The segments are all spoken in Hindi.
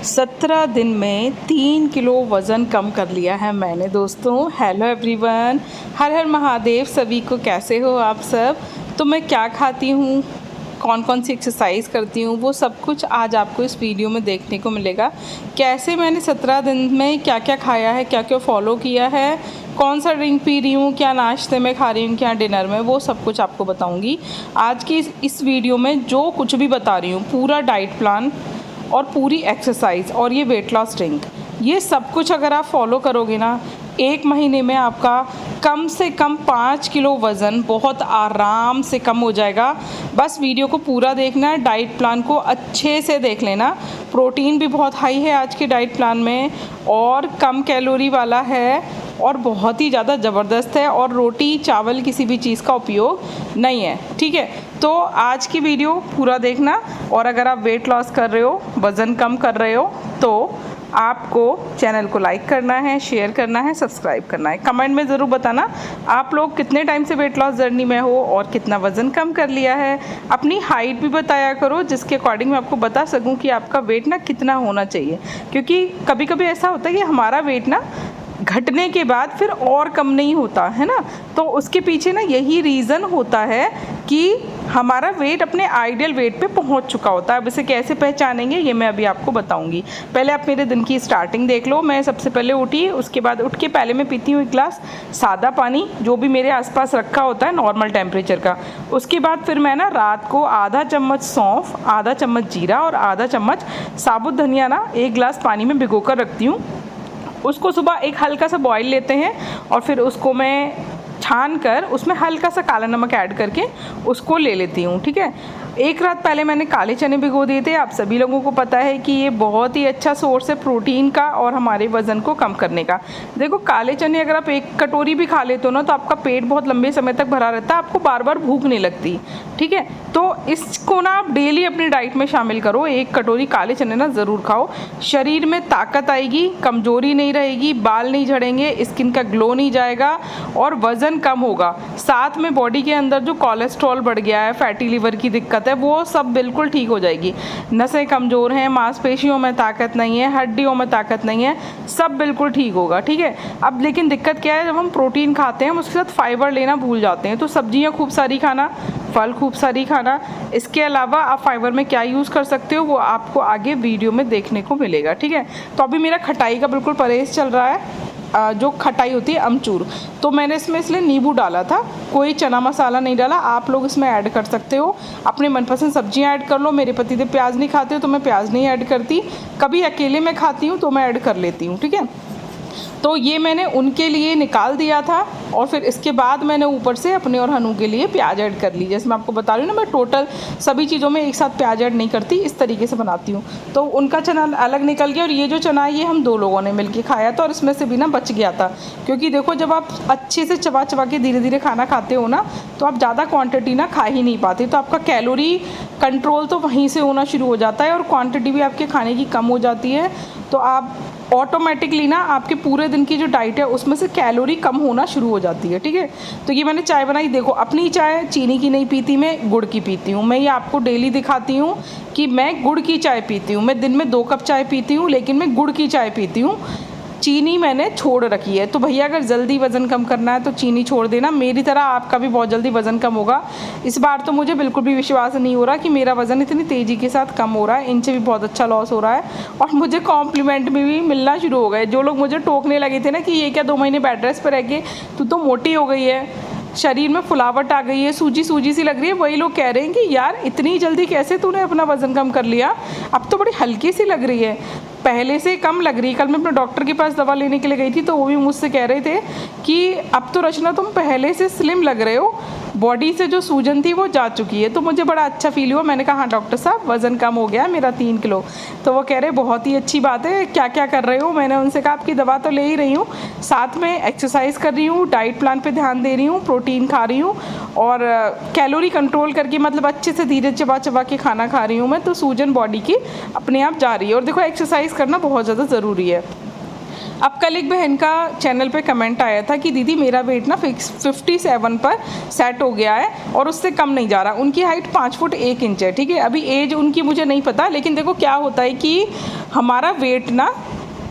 17 दिन में 3 किलो वज़न कम कर लिया है मैंने दोस्तों। हेलो एवरीवन, हर हर महादेव सभी को। कैसे हो आप सब? तो मैं क्या खाती हूँ, कौन कौन सी एक्सरसाइज करती हूँ, वो सब कुछ आज आपको इस वीडियो में देखने को मिलेगा। कैसे मैंने 17 दिन में क्या क्या खाया है, क्या क्या फॉलो किया है, कौन सा ड्रिंक पी रही हूँ, क्या नाश्ते में खा रही हूँ, क्या डिनर में, वो सब कुछ आपको बताऊँगी आज की इस वीडियो में। जो कुछ भी बता रही हूँ, पूरा डाइट प्लान और पूरी एक्सरसाइज और ये वेट लॉस ड्रिंक, ये सब कुछ अगर आप फॉलो करोगे ना, 1 महीने में आपका कम से कम 5 किलो वज़न बहुत आराम से कम हो जाएगा। बस वीडियो को पूरा देखना है, डाइट प्लान को अच्छे से देख लेना। प्रोटीन भी बहुत हाई है आज के डाइट प्लान में और कम कैलोरी वाला है और बहुत ही ज़्यादा ज़बरदस्त है, और रोटी चावल किसी भी चीज़ का उपयोग नहीं है। ठीक है, तो आज की वीडियो पूरा देखना। और अगर आप वेट लॉस कर रहे हो, वज़न कम कर रहे हो, तो आपको चैनल को लाइक करना है, शेयर करना है, सब्सक्राइब करना है। कमेंट में ज़रूर बताना आप लोग कितने टाइम से वेट लॉस जर्नी में हो और कितना वज़न कम कर लिया है। अपनी हाइट भी बताया करो, जिसके अकॉर्डिंग मैं आपको बता सकूं कि आपका वेट ना कितना होना चाहिए। क्योंकि कभी कभी ऐसा होता है कि हमारा वेट ना घटने के बाद फिर और कम नहीं होता है ना, तो उसके पीछे ना यही रीज़न होता है कि हमारा वेट अपने आइडियल वेट पे पहुंच चुका होता है। अब इसे कैसे पहचानेंगे ये मैं अभी आपको बताऊंगी। पहले आप मेरे दिन की स्टार्टिंग देख लो। मैं सबसे पहले उठी, उसके बाद उठ के पहले मैं पीती हूँ 1 गिलास सादा पानी, जो भी मेरे आसपास रखा होता है नॉर्मल टेम्परेचर का। उसके बाद फिर मैं ना रात को आधा चम्मच सौंफ, आधा चम्मच जीरा और आधा चम्मच साबुत धनिया ना 1 गिलास पानी में भिगो कर रखती हूँ। उसको सुबह एक हल्का सा बॉईल लेते हैं और फिर उसको मैं छान कर उसमें हल्का सा काला नमक ऐड करके उसको ले लेती हूँ। ठीक है, 1 रात पहले मैंने काले चने भिगो दिए थे। आप सभी लोगों को पता है कि ये बहुत ही अच्छा सोर्स है प्रोटीन का और हमारे वज़न को कम करने का। देखो, काले चने अगर आप 1 कटोरी भी खा लेते हो ना, तो आपका पेट बहुत लंबे समय तक भरा रहता है, आपको बार बार भूख नहीं लगती। ठीक है, तो इसको ना आप डेली अपनी डाइट में शामिल करो। 1 कटोरी काले चने ना ज़रूर खाओ। शरीर में ताकत आएगी, कमजोरी नहीं रहेगी, बाल नहीं झड़ेंगे, स्किन का ग्लो नहीं जाएगा और वज़न कम होगा। साथ में बॉडी के अंदर जो कोलेस्ट्रॉल बढ़ गया है, फैटी लिवर की दिक्कत है, वो सब बिल्कुल ठीक हो जाएगी। नसें कमज़ोर हैं, मांसपेशियों में ताकत नहीं है, हड्डियों में ताकत नहीं है, सब बिल्कुल ठीक होगा। ठीक है, अब लेकिन दिक्कत क्या है, जब हम प्रोटीन खाते हैं हम उसके साथ फाइबर लेना भूल जाते हैं। तो सब्जियां खूब सारी खाना, फल खूब सारी खाना। इसके अलावा आप फाइबर में क्या यूज़ कर सकते हो वो आपको आगे वीडियो में देखने को मिलेगा। ठीक है, तो अभी मेरा खटाई का बिल्कुल परहेज़ चल रहा है। जो खटाई होती है अमचूर, तो मैंने इसमें इसलिए नींबू डाला था, कोई चना मसाला नहीं डाला। आप लोग इसमें ऐड कर सकते हो, अपने मनपसंद सब्जियां ऐड कर लो। मेरे पतिदेव प्याज नहीं खाते हो तो मैं प्याज नहीं ऐड करती, कभी अकेले मैं खाती हूँ तो मैं ऐड कर लेती हूँ। ठीक है, तो ये मैंने उनके लिए निकाल दिया था और फिर इसके बाद मैंने ऊपर से अपने और हनु के लिए प्याज ऐड कर ली। जैसे मैं आपको बता रही हूँ ना, मैं टोटल सभी चीज़ों में एक साथ प्याज ऐड नहीं करती, इस तरीके से बनाती हूँ। तो उनका चना अलग निकल गया और ये जो चना है ये हम 2 लोगों ने मिलकर खाया था और इसमें से भी ना बच गया था। क्योंकि देखो, जब आप अच्छे से चबा चबा के धीरे धीरे खाना खाते हो ना, तो आप ज़्यादा क्वान्टिटी ना खा ही नहीं पाते, तो आपका कैलोरी कंट्रोल तो वहीं से होना शुरू हो जाता है और क्वान्टिटी भी आपके खाने की कम हो जाती है। तो आप ऑटोमेटिकली ना आपके पूरे दिन की जो डाइट है उसमें से कैलोरी कम होना शुरू हो जाती है। ठीक है, तो ये मैंने चाय बनाई। देखो, अपनी चाय चीनी की नहीं पीती, मैं गुड़ की पीती हूँ। मैं ये आपको डेली दिखाती हूँ कि मैं गुड़ की चाय पीती हूँ। मैं दिन में 2 कप चाय पीती हूँ, लेकिन मैं गुड़ की चाय पीती हूँ। चीनी मैंने छोड़ रखी है। तो भैया, अगर जल्दी वज़न कम करना है तो चीनी छोड़ देना। मेरी तरह आपका भी बहुत जल्दी वज़न कम होगा। इस बार तो मुझे बिल्कुल भी विश्वास नहीं हो रहा कि मेरा वज़न इतनी तेज़ी के साथ कम हो रहा है। इनसे भी बहुत अच्छा लॉस हो रहा है और मुझे कॉम्प्लीमेंट भी मिलना शुरू हो गए। जो लोग मुझे टोकने लगे थे ना कि ये क्या 2 महीने बेड रेस्ट पर रह के तू तो मोटी हो गई है, शरीर में फुलावट आ गई है, सूजी सूजी सी लग रही है, वही लोग कह रहे हैं कि यार इतनी जल्दी कैसे तूने अपना वज़न कम कर लिया, अब तो बड़ी हल्की सी लग रही है, पहले से कम लग रही है। कल मैं अपने डॉक्टर के पास दवा लेने के लिए गई थी तो वो भी मुझसे कह रहे थे कि अब तो रचना तुम पहले से स्लिम लग रहे हो, बॉडी से जो सूजन थी वो जा चुकी है। तो मुझे बड़ा अच्छा फील हुआ। मैंने कहा हाँ डॉक्टर साहब, वज़न कम हो गया है मेरा 3 किलो। तो वो कह रहे बहुत ही अच्छी बात है, क्या क्या कर रहे हो? मैंने उनसे कहा आपकी दवा तो ले ही रही हूँ, साथ में एक्सरसाइज कर रही हूँ, डाइट प्लान पे ध्यान दे रही हूँ, प्रोटीन खा रही हूँ और कैलोरी कंट्रोल करके, मतलब अच्छे से धीरे चबा चबा के खाना खा रही हूँ मैं, तो सूजन बॉडी की अपने आप जा रही है। और देखो, एक्सरसाइज करना बहुत ज़्यादा ज़रूरी है। अब कल एक बहन का चैनल पे कमेंट आया था कि दीदी मेरा वेट ना 57 पर सेट हो गया है और उससे कम नहीं जा रहा। उनकी हाइट 5 फुट 1 इंच है। ठीक है, अभी एज उनकी मुझे नहीं पता, लेकिन देखो क्या होता है कि हमारा वेट ना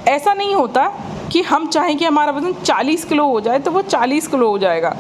ऐसा नहीं होता कि हम चाहें कि हमारा वज़न 40 किलो हो जाए तो वो 40 किलो हो जाएगा,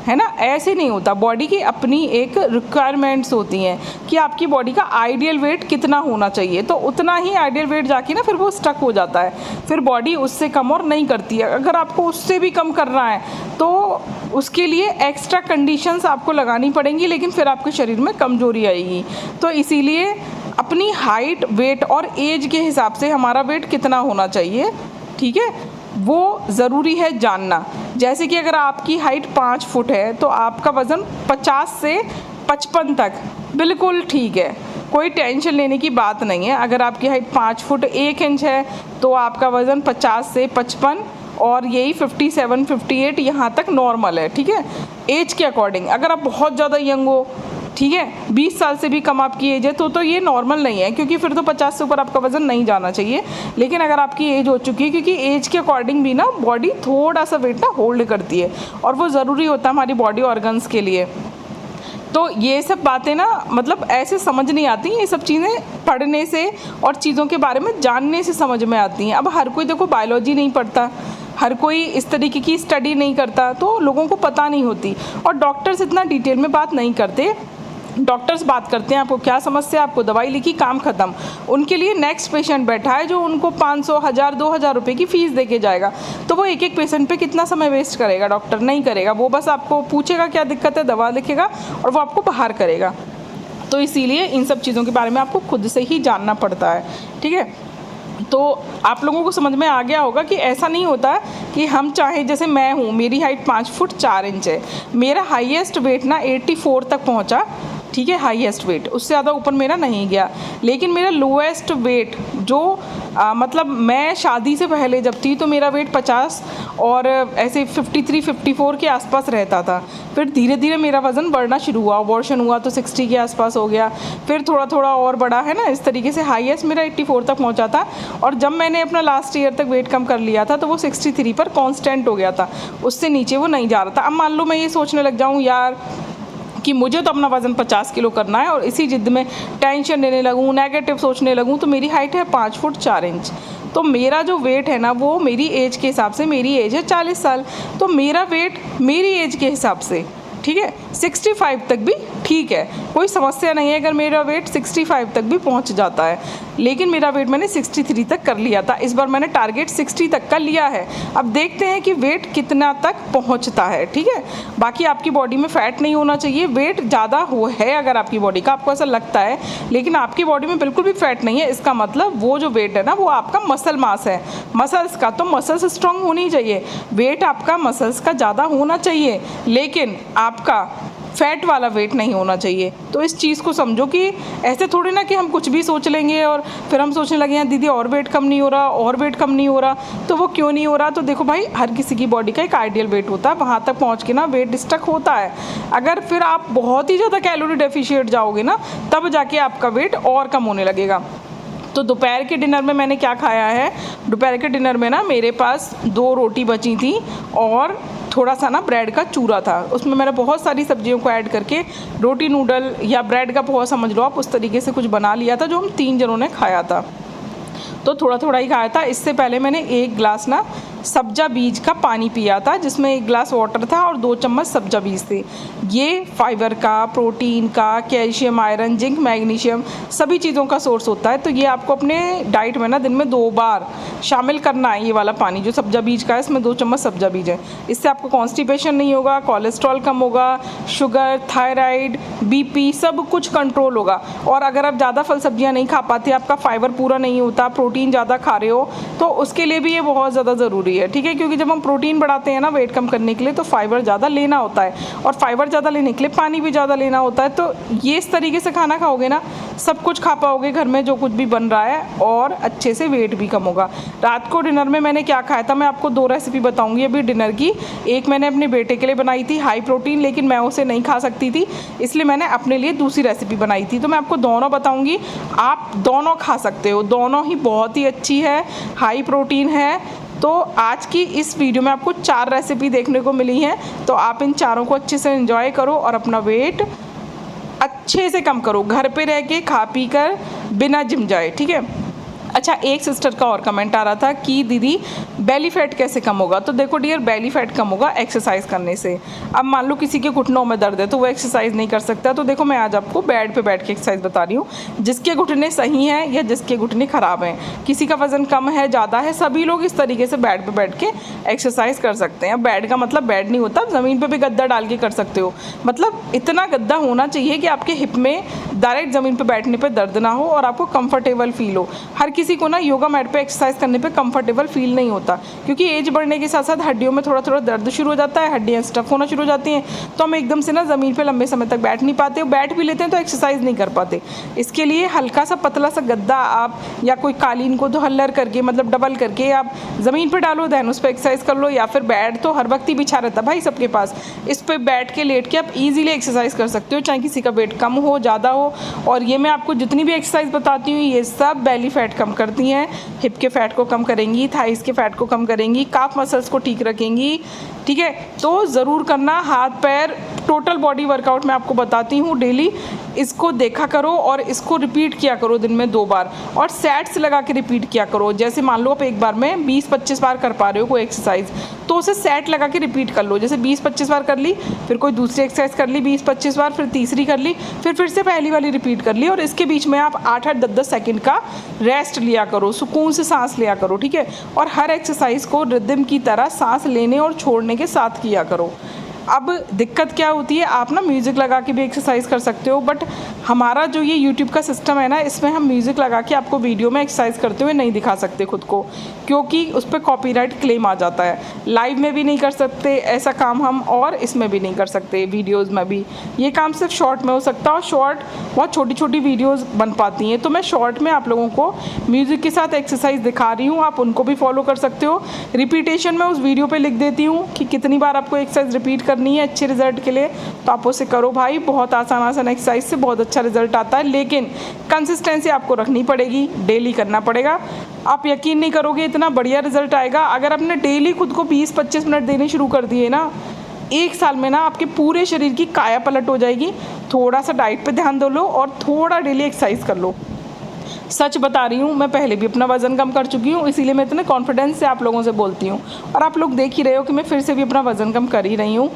है ना। ऐसे नहीं होता। बॉडी की अपनी एक रिक्वायरमेंट्स होती हैं कि आपकी बॉडी का आइडियल वेट कितना होना चाहिए, तो उतना ही आइडियल वेट जाके ना फिर वो स्टक हो जाता है, फिर बॉडी उससे कम और नहीं करती है। अगर आपको उससे भी कम करना है तो उसके लिए एक्स्ट्रा कंडीशंस आपको लगानी पड़ेंगी, लेकिन फिर आपके शरीर में कमजोरी आएगी। तो इसीलिए अपनी हाइट, वेट और एज के हिसाब से हमारा वेट कितना होना चाहिए, ठीक है, वो ज़रूरी है जानना। जैसे कि अगर आपकी हाइट 5 फुट है तो आपका वज़न 50 से 55 तक बिल्कुल ठीक है, कोई टेंशन लेने की बात नहीं है। अगर आपकी हाइट 5 फुट 1 इंच है तो आपका वज़न 50 से 55 और यही 57, 58 यहाँ तक नॉर्मल है, ठीक है, एज के अकॉर्डिंग। अगर आप बहुत ज़्यादा यंग हो, ठीक है, 20 साल से भी कम आपकी एज है तो ये नॉर्मल नहीं है, क्योंकि फिर तो 50 से ऊपर आपका वज़न नहीं जाना चाहिए। लेकिन अगर आपकी एज हो चुकी है, क्योंकि एज के अकॉर्डिंग भी ना बॉडी थोड़ा सा वेट ना होल्ड करती है और वो ज़रूरी होता है हमारी बॉडी ऑर्गन्स के लिए। तो ये सब बातें ना मतलब ऐसे समझ नहीं आती, ये सब चीज़ें पढ़ने से और चीज़ों के बारे में जानने से समझ में आती हैं। अब हर कोई देखो बायोलॉजी नहीं पढ़ता, हर कोई इस तरीके की स्टडी नहीं करता, तो लोगों को पता नहीं होती। और डॉक्टर्स इतना डिटेल में बात नहीं करते। डॉक्टर्स बात करते हैं आपको क्या समस्या, आपको दवाई लिखी, काम ख़त्म। उनके लिए नेक्स्ट पेशेंट बैठा है जो उनको 500, 1000, 2000 रुपये की फ़ीस देके जाएगा, तो वो एक एक पेशेंट पे कितना समय वेस्ट करेगा? डॉक्टर नहीं करेगा। वो बस आपको पूछेगा क्या दिक्कत है, दवा लिखेगा और वो आपको बाहर करेगा। तो इसीलिए इन सब चीज़ों के बारे में आपको खुद से ही जानना पड़ता है, ठीक है। तो आप लोगों को समझ में आ गया होगा कि ऐसा नहीं होता कि हम चाहे, जैसे मैं हूँ, मेरी हाइट 5 फुट 4 इंच है, मेरा हाईएस्ट वेट ना 84 तक पहुँचा, ठीक है, हाईएस्ट वेट, उससे ज़्यादा ऊपर मेरा नहीं गया। लेकिन मेरा लोएस्ट वेट जो मतलब मैं शादी से पहले जब थी तो मेरा वेट 50 और ऐसे 53, 54 के आसपास रहता था। फिर धीरे धीरे मेरा वज़न बढ़ना शुरू हुआ, अबॉर्शन हुआ तो 60 के आसपास हो गया, फिर थोड़ा थोड़ा और बढ़ा, है ना। इस तरीके से हाईएस्ट मेरा 84 तक पहुंचा था। और जब मैंने अपना लास्ट ईयर तक वेट कम कर लिया था तो वो 63 पर कांस्टेंट हो गया था, उससे नीचे वो नहीं जा रहा था। अब मान लो मैं ये सोचने लग जाऊँ यार कि मुझे तो अपना वज़न 50 किलो करना है और इसी जिद में टेंशन लेने लगूँ, नेगेटिव सोचने लगूँ, तो मेरी हाइट है 5 फुट 4 इंच। तो मेरा जो वेट है ना वो मेरी एज के हिसाब से, मेरी एज है 40 साल, तो मेरा वेट मेरी एज के हिसाब से, ठीक है, 65 तक भी ठीक है, कोई समस्या नहीं है अगर मेरा वेट 65 तक भी पहुंच जाता है। लेकिन मेरा वेट मैंने 63 तक कर लिया था, इस बार मैंने टारगेट 60 तक का लिया है। अब देखते हैं कि वेट कितना तक पहुंचता है, ठीक है। बाकी आपकी बॉडी में फ़ैट नहीं होना चाहिए। वेट ज़्यादा हो है अगर आपकी बॉडी का, आपको ऐसा लगता है, लेकिन आपकी बॉडी में बिल्कुल भी फ़ैट नहीं है, इसका मतलब वो जो वेट है ना वो आपका मसल मास है, मसल्स का। तो मसल्स स्ट्रॉन्ग होनी चाहिए, वेट आपका मसल्स का ज़्यादा होना चाहिए, लेकिन आपका फैट वाला वेट नहीं होना चाहिए। तो इस चीज़ को समझो कि ऐसे थोड़ी ना कि हम कुछ भी सोच लेंगे और फिर हम सोचने लगे हैं दीदी और वेट कम नहीं हो रहा, और वेट कम नहीं हो रहा, तो वो क्यों नहीं हो रहा? तो देखो भाई, हर किसी की बॉडी का एक आइडियल वेट होता है, वहाँ तक पहुँच के ना वेट स्टक होता है। अगर फिर आप बहुत ही ज़्यादा कैलोरी डेफिशिएट जाओगे ना, तब जाके आपका वेट और कम होने लगेगा। तो दोपहर के डिनर में मैंने क्या खाया है, दोपहर के डिनर में ना मेरे पास 2 रोटी बची थी और थोड़ा सा ना ब्रेड का चूरा था। उसमें मैंने बहुत सारी सब्जियों को ऐड करके रोटी नूडल या ब्रेड का पोहा समझ लो आप, उस तरीके से कुछ बना लिया था जो हम 3 जनों ने खाया था। तो थोड़ा थोड़ा ही खाया था। इससे पहले मैंने 1 गिलास ना सब्जा बीज का पानी पिया था, जिसमें 1 गिलास वाटर था और 2 चम्मच सब्जा बीज थे। ये फाइबर का, प्रोटीन का, कैल्शियम, आयरन, जिंक, मैग्नीशियम सभी चीज़ों का सोर्स होता है। तो ये आपको अपने डाइट में ना दिन में 2 बार शामिल करना है। ये वाला पानी जो सब्जा बीज का है, इसमें 2 चम्मच सब्जा बीज है। इससे आपको कॉन्स्टिपेशन नहीं होगा, कोलेस्ट्रॉल कम होगा, शुगर, थायराइड, बीपी सब कुछ कंट्रोल होगा। और अगर आप ज़्यादा फल सब्जियाँ नहीं खा पाते, आपका फाइबर पूरा नहीं होता, प्रोटीन ज़्यादा खा रहे हो, तो उसके लिए भी ये बहुत ज़्यादा ज़रूरी है, ठीक है। क्योंकि जब हम प्रोटीन बढ़ाते हैं ना वेट कम करने के लिए, तो फाइबर ज़्यादा लेना होता है, और फाइबर ज़्यादा लेने के लिए पानी भी ज़्यादा लेना होता है। तो ये इस तरीके से खाना खाओगे ना, सब कुछ खा पाओगे घर में जो कुछ भी बन रहा है, और अच्छे से वेट भी कम होगा। रात को डिनर में मैंने क्या खाया था, मैं आपको 2 रेसिपी बताऊंगी अभी डिनर की। एक मैंने अपने बेटे के लिए बनाई थी हाई प्रोटीन, लेकिन मैं उसे नहीं खा सकती थी, इसलिए मैंने अपने लिए दूसरी रेसिपी बनाई थी। तो मैं आपको दोनों बताऊंगी, आप दोनों खा सकते हो, दोनों ही बहुत ही अच्छी है, हाई प्रोटीन है। तो आज की इस वीडियो में आपको 4 रेसिपी देखने को मिली हैं, तो आप इन चारों को अच्छे से एंजॉय करो और अपना वेट अच्छे से कम करो, घर पे रह के खा पी कर, बिना जिम जाए, ठीक है। अच्छा, एक सिस्टर का और कमेंट आ रहा था कि दीदी बेली फैट कैसे कम होगा। तो देखो डियर, बेली फैट कम होगा एक्सरसाइज करने से। अब मान लो किसी के घुटनों में दर्द है तो वो एक्सरसाइज नहीं कर सकता, तो देखो मैं आज आपको बेड पे बैठ के एक्सरसाइज बता रही हूँ। जिसके घुटने सही हैं या जिसके घुटने ख़राब हैं, किसी का वजन कम है ज़्यादा है, सभी लोग इस तरीके से बेड पे बैठ के एक्सरसाइज कर सकते हैं। बेड का मतलब बेड नहीं होता, ज़मीन पर भी गद्दा डाल के कर सकते हो। मतलब इतना गद्दा होना चाहिए कि आपके हिप में डायरेक्ट ज़मीन पर बैठने पर दर्द ना हो और आपको कंफर्टेबल फील हो। हर किसी को ना योगा मैट पे एक्सरसाइज करने पे कंफर्टेबल फील नहीं होता, क्योंकि एज बढ़ने के साथ साथ हड्डियों में थोड़ा थोड़ा दर्द शुरू हो जाता है, हड्डियाँ स्टफ होना शुरू हो जाती हैं, तो हम एकदम से ना ज़मीन पे लंबे समय तक बैठ नहीं पाते, बैठ भी लेते हैं तो एक्सरसाइज नहीं कर पाते। इसके लिए हल्का सा पतला सा गद्दा आप या कोई कालीन को हल्लर करके, मतलब डबल करके आप ज़मीन पर डालो, दैन उस पर एक्सरसाइज कर लो। या फिर बेड तो हर वक्त ही बिछा रहता है भाई सबके पास, इस पर बैठ के लेट के आप ईजिली एक्सरसाइज कर सकते हो, चाहे किसी का वेट कम हो ज़्यादा हो। और ये मैं आपको जितनी भी एक्सरसाइज बताती हूँ ये सब बेली फैट कम करती हैं, हिप के फैट को कम करेंगी, थाइस के फैट को कम करेंगी, काफ मसल्स को ठीक रखेंगी। ठीक है, तो ज़रूर करना। हाथ पैर टोटल बॉडी वर्कआउट मैं आपको बताती हूँ डेली, इसको देखा करो और इसको रिपीट किया करो दिन में 2 बार, और सेट्स लगा के रिपीट किया करो। जैसे मान लो आप एक बार में 20-25 बार कर पा रहे हो कोई एक्सरसाइज, तो उसे सेट लगा के रिपीट कर लो। जैसे 20-25 बार कर ली, फिर कोई दूसरी एक्सरसाइज कर ली 20-25 बार, फिर तीसरी कर ली, फिर से पहली वाली रिपीट कर ली, और इसके बीच में आप 8-8, 10-10 सेकंड का रेस्ट लिया करो, सुकून से सांस लिया करो। ठीक है, और हर एक्सरसाइज को रिदम की तरह सांस लेने और छोड़ने के साथ किया करो। अब दिक्कत क्या होती है, आप ना म्यूज़िक लगा के भी एक्सरसाइज कर सकते हो, बट हमारा जो ये यूट्यूब का सिस्टम है ना, इसमें हम म्यूज़िक लगा के आपको वीडियो में एक्सरसाइज करते हुए नहीं दिखा सकते खुद को, क्योंकि उस पर कॉपीराइट क्लेम आ जाता है। लाइव में भी नहीं कर सकते ऐसा काम हम, और इसमें भी नहीं कर सकते, वीडियोज़ में भी। ये काम सिर्फ शॉर्ट में हो सकता है, और शॉर्ट बहुत छोटी छोटी वीडियोज़ बन पाती हैं, तो मैं शॉर्ट में आप लोगों को म्यूज़िक के साथ एक्सरसाइज दिखा रही हूँ, आप उनको भी फॉलो कर सकते हो। रिपीटेशन में उस वीडियो पर लिख देती हूँ कि कितनी बार आपको एक्सरसाइज रिपीट करनी है अच्छे रिजल्ट के लिए, तो आप उसे करो भाई। बहुत आसान एक्सरसाइज से बहुत अच्छा रिजल्ट आता है, लेकिन कंसिस्टेंसी आपको रखनी पड़ेगी, डेली करना पड़ेगा। आप यकीन नहीं करोगे इतना बढ़िया रिजल्ट आएगा अगर आपने डेली खुद को 20-25 मिनट देने शुरू कर दिए ना, 1 साल में ना आपके पूरे शरीर की काया पलट हो जाएगी। थोड़ा सा डाइट पे ध्यान दो लो और थोड़ा डेली एक्सरसाइज कर लो। सच बता रही हूँ, मैं पहले भी अपना वज़न कम कर चुकी हूँ, इसीलिए मैं इतने कॉन्फिडेंस से आप लोगों से बोलती हूँ, और आप लोग देख ही रहे हो कि मैं फिर से भी अपना वज़न कम कर ही रही हूँ।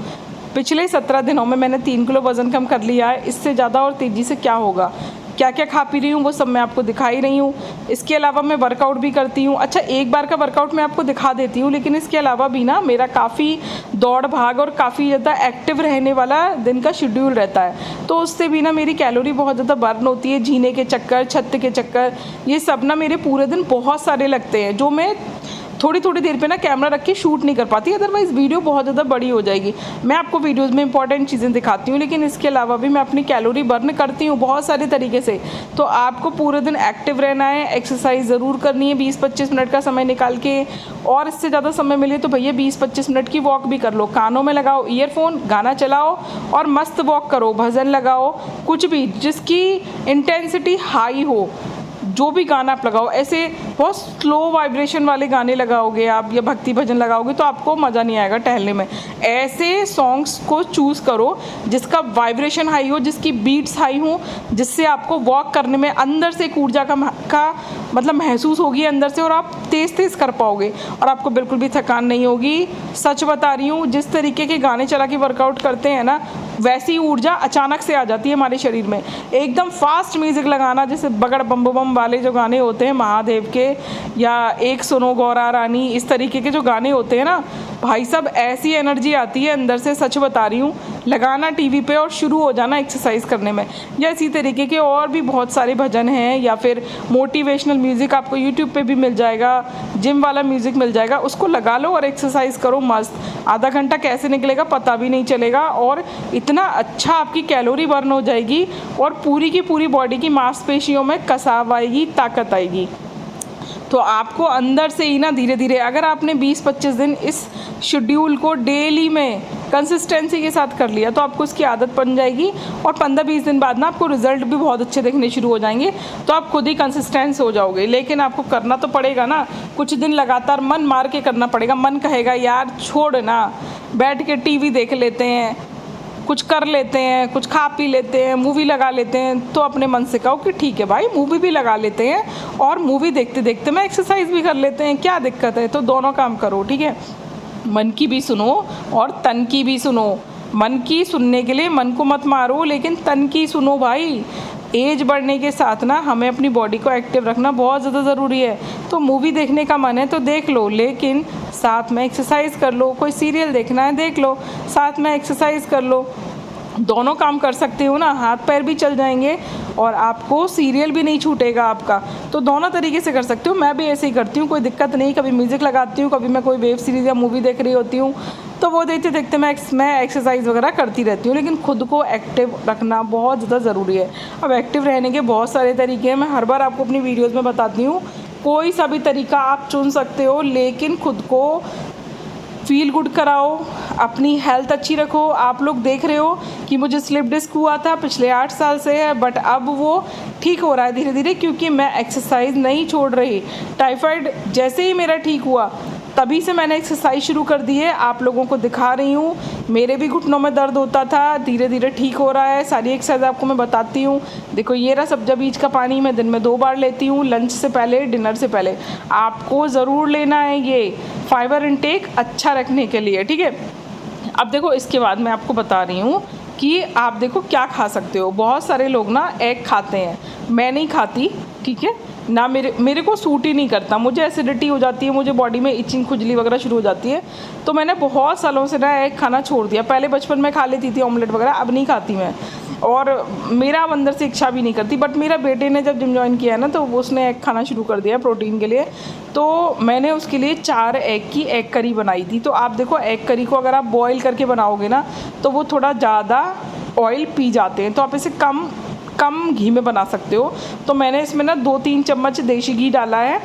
पिछले 17 दिनों में मैंने 3 किलो वज़न कम कर लिया है। इससे ज़्यादा और तेज़ी से क्या होगा, क्या क्या खा पी रही हूँ वो सब मैं आपको दिखा ही रही हूँ। इसके अलावा मैं वर्कआउट भी करती हूँ। अच्छा, एक बार का वर्कआउट मैं आपको दिखा देती हूँ, लेकिन इसके अलावा भी ना मेरा काफ़ी दौड़ भाग और काफ़ी ज़्यादा एक्टिव रहने वाला दिन का शेड्यूल रहता है, तो उससे भी ना मेरी कैलोरी बहुत ज़्यादा बर्न होती है। जीने के चक्कर, छत के चक्कर, ये सब ना मेरे पूरे दिन बहुत सारे लगते हैं, जो मैं थोड़ी थोड़ी देर पे ना कैमरा रख के शूट नहीं कर पाती, अदरवाइज़ वीडियो बहुत ज़्यादा बड़ी हो जाएगी। मैं आपको वीडियोस में इंपॉर्टेंट चीज़ें दिखाती हूँ, लेकिन इसके अलावा भी मैं अपनी कैलोरी बर्न करती हूँ बहुत सारे तरीके से। तो आपको पूरे दिन एक्टिव रहना है, एक्सरसाइज ज़रूर करनी है 20-25 मिनट का समय निकाल के, और इससे ज़्यादा समय मिले तो भैया 20-25 मिनट की वॉक भी कर लो। कानों में लगाओ ईयरफोन, गाना चलाओ और मस्त वॉक करो, भजन लगाओ, कुछ भी जिसकी इंटेंसिटी हाई हो, जो भी गाना आप लगाओ। ऐसे बहुत स्लो वाइब्रेशन वाले गाने लगाओगे आप या भक्ति भजन लगाओगे तो आपको मज़ा नहीं आएगा टहलने में। ऐसे सॉन्ग्स को चूज़ करो जिसका वाइब्रेशन हाई हो, जिसकी बीट्स हाई हो, जिससे आपको वॉक करने में अंदर से एक ऊर्जा का मतलब महसूस होगी अंदर से, और आप तेज़ तेज़ कर पाओगे और आपको बिल्कुल भी थकान नहीं होगी। सच बता रही हूँ, जिस तरीके के गाने चला के वर्कआउट करते हैं ना, वैसी ऊर्जा अचानक से आ जाती है हमारे शरीर में। एकदम फास्ट म्यूज़िक लगाना, जैसे बगड़ बम बम वाले जो गाने होते हैं महादेव के, या एक सुनो गौरा रानी, इस तरीके के जो गाने होते हैं ना भाई साहब, ऐसी एनर्जी आती है अंदर से। सच बता रही हूँ, लगाना टीवी पे और शुरू हो जाना एक्सरसाइज करने में। या इसी तरीके के और भी बहुत सारे भजन हैं, या फिर मोटिवेशनल म्यूज़िक आपको यूट्यूब पे भी मिल जाएगा, जिम वाला म्यूज़िक मिल जाएगा, उसको लगा लो और एक्सरसाइज करो मस्त। आधा घंटा कैसे निकलेगा पता भी नहीं चलेगा, और इतना अच्छा आपकी कैलोरी बर्न हो जाएगी और पूरी की पूरी बॉडी की मांसपेशियों में कसाव आएगी, ताकत आएगी। तो आपको अंदर से ही ना धीरे धीरे, अगर आपने 20-25 दिन इस शेड्यूल को डेली में कंसिस्टेंसी के साथ कर लिया तो आपको उसकी आदत बन जाएगी, और 15-20 दिन बाद ना आपको रिजल्ट भी बहुत अच्छे देखने शुरू हो जाएंगे, तो आप खुद ही कंसिस्टेंस हो जाओगे। लेकिन आपको करना तो पड़ेगा ना, कुछ दिन लगातार मन मार के करना पड़ेगा। मन कहेगा यार छोड़ ना, बैठ के टीवी देख लेते हैं, कुछ कर लेते हैं, कुछ खा पी लेते हैं, मूवी लगा लेते हैं, तो अपने मन से कहो कि ठीक है भाई मूवी भी लगा लेते हैं और मूवी देखते देखते मैं एक्सरसाइज भी कर लेते हैं, क्या दिक्कत है। तो दोनों काम करो, ठीक है। मन की भी सुनो और तन की भी सुनो। मन की सुनने के लिए मन को मत मारो, लेकिन तन की सुनो भाई। एज बढ़ने के साथ ना हमें अपनी बॉडी को एक्टिव रखना बहुत ज़्यादा ज़रूरी है। तो मूवी देखने का मन है तो देख लो, लेकिन साथ में एक्सरसाइज कर लो। कोई सीरियल देखना है देख लो, साथ में एक्सरसाइज कर लो। दोनों काम कर सकते हो ना, हाथ पैर भी चल जाएंगे और आपको सीरियल भी नहीं छूटेगा आपका। तो दोनों तरीके से कर सकते हो। मैं भी ऐसे ही करती हूँ, कोई दिक्कत नहीं। कभी म्यूज़िक लगाती हूँ, कभी मैं कोई वेब सीरीज़ या मूवी देख रही होती हूँ, तो वो देखते देखते मैं एक्सरसाइज वगैरह करती रहती हूँ। लेकिन खुद को एक्टिव रखना बहुत ज़्यादा ज़रूरी है। अब एक्टिव रहने के बहुत सारे तरीके हैं, मैं हर बार आपको अपनी वीडियोज़ में बताती हूँ। कोई सा भी तरीका आप चुन सकते हो, लेकिन खुद को फील गुड कराओ, अपनी हेल्थ अच्छी रखो। आप लोग देख रहे हो कि मुझे स्लिप डिस्क हुआ था, पिछले 8 साल से है, बट अब वो ठीक हो रहा है धीरे धीरे, क्योंकि मैं एक्सरसाइज नहीं छोड़ रही। टाइफाइड जैसे ही मेरा ठीक हुआ तभी से मैंने एक्सरसाइज शुरू कर दी है। आप लोगों को दिखा रही हूँ, मेरे भी घुटनों में दर्द होता था, धीरे धीरे ठीक हो रहा है। सारी एक्सरसाइज आपको मैं बताती हूँ। देखो ये रहा सब्जा बीज का पानी, मैं दिन में 2 बार लेती हूँ, लंच से पहले, डिनर से पहले। आपको ज़रूर लेना है ये फाइबर इनटेक अच्छा रखने के लिए, ठीक है। अब देखो इसके बाद मैं आपको बता रही हूँ कि आप देखो क्या खा सकते हो। बहुत सारे लोग ना एग खाते हैं, मैं नहीं खाती, ठीक है ना। मेरे को सूट ही नहीं करता, मुझे एसिडिटी हो जाती है, मुझे बॉडी में इचिंग खुजली वगैरह शुरू हो जाती है। तो मैंने बहुत सालों से ना एग खाना छोड़ दिया। पहले बचपन में खा लेती थी ऑमलेट वगैरह, अब नहीं खाती मैं, और मेरा अंदर से इच्छा भी नहीं करती। बट मेरा बेटे ने जब जिम ज्वाइन किया ना, तो उसने एग खाना शुरू कर दिया प्रोटीन के लिए। तो मैंने उसके लिए 4 एग की एग करी बनाई थी। तो आप देखो एग करी को अगर आप बॉईल करके बनाओगे ना, तो वो थोड़ा ज़्यादा ऑयल पी जाते हैं, तो आप इसे कम घी में बना सकते हो। तो मैंने इसमें ना 2-3 चम्मच देसी घी डाला है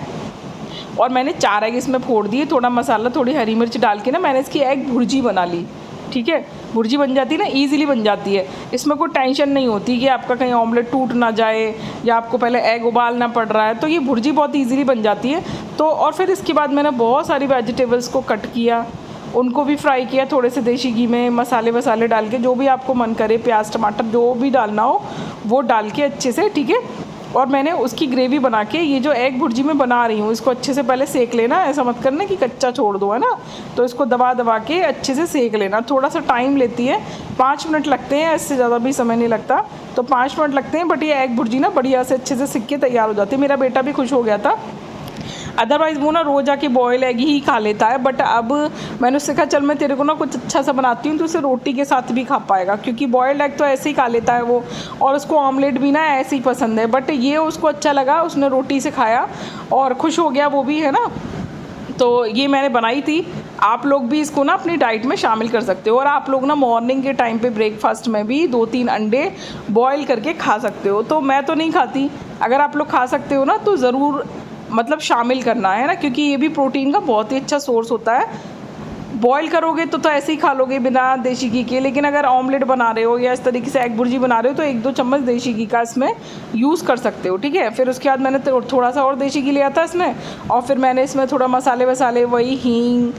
और मैंने 4 एग इसमें फोड़ दिए, थोड़ा मसाला, थोड़ी हरी मिर्च डाल के ना मैंने इसकी एग भुर्जी बना ली, ठीक है। भुर्जी बन जाती है ना, ईजिली बन जाती है। इसमें कोई टेंशन नहीं होती कि आपका कहीं ऑमलेट टूट ना जाए या आपको पहले एग उबालना पड़ रहा है। तो ये भुर्जी बहुत ईजिली बन जाती है। तो और फिर इसके बाद मैंने बहुत सारी वेजिटेबल्स को कट किया, उनको भी फ्राई किया थोड़े से देसी घी में, मसाले वसाले डाल के, जो भी आपको मन करे, प्याज टमाटर जो भी डालना हो वो डाल के अच्छे से, ठीक है। और मैंने उसकी ग्रेवी बना के, ये जो एग भुर्जी में बना रही हूँ, इसको अच्छे से पहले सेक लेना। ऐसा मत करना कि कच्चा छोड़ दो, है ना। तो इसको दबा के अच्छे से सेक लेना। थोड़ा सा टाइम लेती है, 5 मिनट लगते हैं, इससे ज़्यादा भी समय नहीं लगता। तो 5 मिनट लगते हैं, बट ये एग भुर्जी ना बढ़िया से अच्छे से सिक के तैयार हो जाती है। मेरा बेटा भी खुश हो गया था। अदरवाइज़ वो ना रोज़ आके बॉयल एग ही खा लेता है, बट अब मैंने उससे कहा चल मैं तेरे को ना कुछ अच्छा सा बनाती हूँ तो उसे रोटी के साथ भी खा पाएगा, क्योंकि बॉयल्ड एग तो ऐसे ही खा लेता है वो, और उसको ऑमलेट भी ना ऐसे ही पसंद है। बट ये उसको अच्छा लगा, उसने रोटी से खाया और खुश हो गया वो भी, है ना। तो ये मैंने बनाई थी। आप लोग भी इसको ना अपनी डाइट में शामिल कर सकते हो। और आप लोग ना मॉर्निंग के टाइम पे ब्रेकफास्ट में भी 2-3 अंडे बॉईल करके खा सकते हो। तो मैं तो नहीं खाती, अगर आप लोग खा सकते हो ना तो ज़रूर मतलब शामिल करना है ना, क्योंकि ये भी प्रोटीन का बहुत ही अच्छा सोर्स होता है। बॉईल करोगे तो ऐसे ही खा लोगे बिना देसी घी के, लेकिन अगर ऑमलेट बना रहे हो या इस तरीके से एग भुर्जी बना रहे हो तो 1-2 चम्मच देसी घी का इसमें यूज़ कर सकते हो, ठीक है। फिर उसके बाद मैंने थोड़ा सा और देसी घी लिया था इसमें, और फिर मैंने इसमें थोड़ा मसाले वसाले, वही हींग,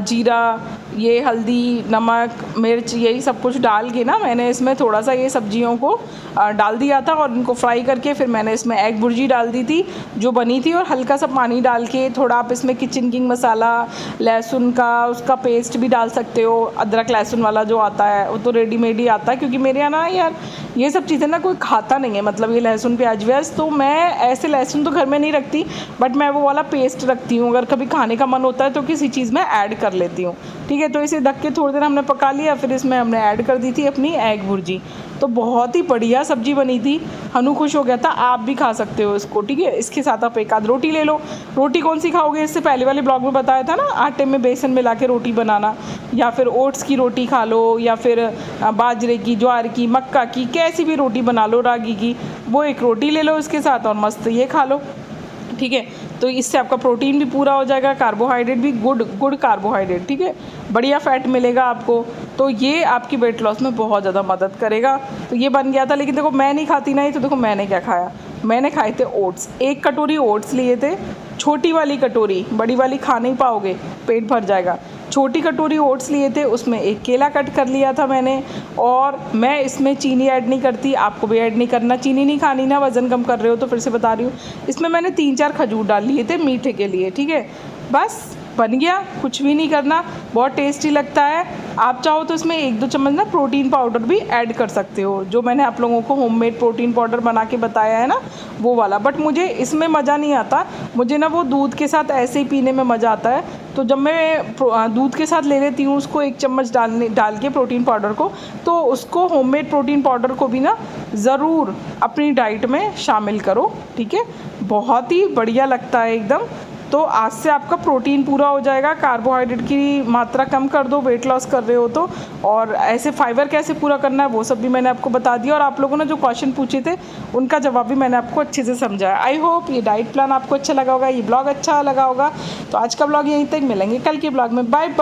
जीरा, ये हल्दी, नमक, मिर्च, यही सब कुछ डाल के ना मैंने इसमें थोड़ा सा ये सब्जियों को डाल दिया था और इनको फ्राई करके फिर मैंने इसमें एग भुर्जी डाल दी थी जो बनी थी। और हल्का सा पानी डाल के, थोड़ा आप इसमें किचन किंग मसाला, लहसुन का उसका पेस्ट भी डाल सकते हो, अदरक लहसुन वाला जो आता है वो तो रेडीमेड ही आता है, क्योंकि मेरे यहाँ ना यार ये सब चीज़ें ना कोई खाता नहीं है, मतलब ये लहसुन प्याज व्याज। तो मैं ऐसे लहसुन तो घर में नहीं रखती, बट मैं वो वाला पेस्ट रखती हूँ, अगर कभी खाने का मन होता है तो किसी चीज़ में ऐड कर लेती हूँ, ठीक है। तो इसे ढक के थोड़ी देर हमने पका लिया, फिर इसमें हमने ऐड कर दी थी अपनी एग भुर्जी। तो बहुत ही बढ़िया सब्जी बनी थी, हनु खुश हो गया था। आप भी खा सकते हो इसको, ठीक है। इसके साथ आप एक आध रोटी ले लो। रोटी कौन सी खाओगे, इससे पहले वाले ब्लॉग में बताया था ना, आटे में बेसन मिला के रोटी बनाना, या फिर ओट्स की रोटी खा लो, या फिर बाजरे की, ज्वार की, मक्का की, कैसी भी रोटी बना लो, रागी की, वो एक रोटी ले लो इसके साथ और मस्त ये खा लो, ठीक है। तो इससे आपका प्रोटीन भी पूरा हो जाएगा, कार्बोहाइड्रेट भी गुड कार्बोहाइड्रेट, ठीक है, बढ़िया फैट मिलेगा आपको। तो ये आपकी वेट लॉस में बहुत ज़्यादा मदद करेगा। तो ये बन गया था, लेकिन देखो मैं नहीं खाती ना, तो देखो मैंने क्या खाया, मैंने खाए थे ओट्स। 1 कटोरी ओट्स लिए थे, छोटी वाली कटोरी, बड़ी वाली खा नहीं पाओगे, पेट भर जाएगा। छोटी कटोरी ओट्स लिए थे, उसमें एक केला कट कर लिया था मैंने। और मैं इसमें चीनी ऐड नहीं करती, आपको भी ऐड नहीं करना, चीनी नहीं खानी ना, वज़न कम कर रहे हो तो फिर से बता रही हूँ। इसमें मैंने 3-4 खजूर डाल लिए थे मीठे के लिए, ठीक है। बस बन गया, कुछ भी नहीं करना, बहुत टेस्टी लगता है। आप चाहो तो इसमें 1-2 चम्मच ना प्रोटीन पाउडर भी ऐड कर सकते हो, जो मैंने आप लोगों को होममेड प्रोटीन पाउडर बना के बताया है ना, वो वाला। बट मुझे इसमें मज़ा नहीं आता, मुझे ना वो दूध के साथ ऐसे ही पीने में मज़ा आता है। तो जब मैं दूध के साथ ले लेती हूँ उसको 1 चम्मच डाल के प्रोटीन पाउडर को, तो उसको होममेड प्रोटीन पाउडर को भी ना ज़रूर अपनी डाइट में शामिल करो, ठीक है। बहुत ही बढ़िया लगता है एकदम। तो आज से आपका प्रोटीन पूरा हो जाएगा, कार्बोहाइड्रेट की मात्रा कम कर दो वेट लॉस कर रहे हो तो। और ऐसे फाइबर कैसे पूरा करना है वो सब भी मैंने आपको बता दिया। और आप लोगों ने जो क्वेश्चन पूछे थे उनका जवाब भी मैंने आपको अच्छे से समझाया। आई होप ये डाइट प्लान आपको अच्छा लगा होगा, ये ब्लॉग अच्छा लगा होगा। तो आज का ब्लॉग यहीं तक, मिलेंगे कल के ब्लॉग में। Bye bye.